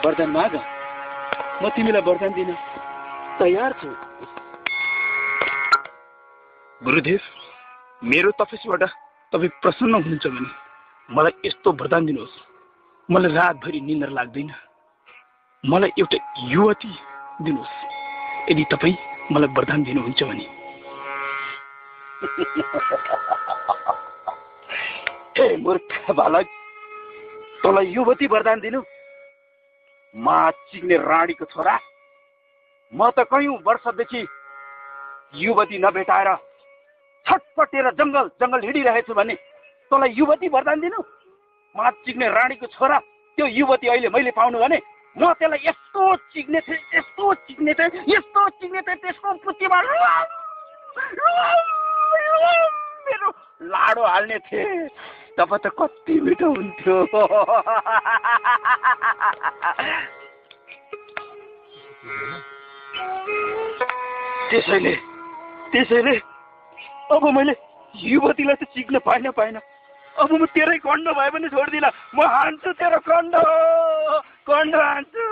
वरदान माग, म तिमीलाई वरदान दिन तयार छु। गुरुदेव, मेरो तपस्याबाट तपाईँ प्रसन्न हुनुहुन्छ भने मलाई यस्तो वरदान दिनुहोस्। मलाई रातभरि निन्द्रा लाग्दैन। मलाई एउटा युवती दिनुहोस् यदि तपाईँ मलाई वरदान दिनुहुन्छ भने। हे मूर्ख बालक, तँलाई युवती वरदान दिनु? मा चिग्ने रानीको छोरा, म त कयौं वर्षदेखि युवती नभेटाएर छटपटेर जंगल जंगल हिँडिरहेछु भने तँलाई युवती वरदान दिनु? मा चिग्ने रानीको छोरा, त्यो युवती अहिले मैले पाउनु भने म त्यसलाई यस्तो चिग्ने थिएँ, यस्तो चिग्ने थिएँ, यस्तो चिग्ने थिएँ, त्यसको पुच्चीमा मेरो लाडो हाल्ने थिएँ। तब त कति मिठो हुन्थ्यो। त्यसैले अब मैले युवतीलाई त चिक्न पाइन। अब म तेरै कण्ड भए पनि छोड्दिनँ। म हान्छु तेरो कण्ड हान्छु।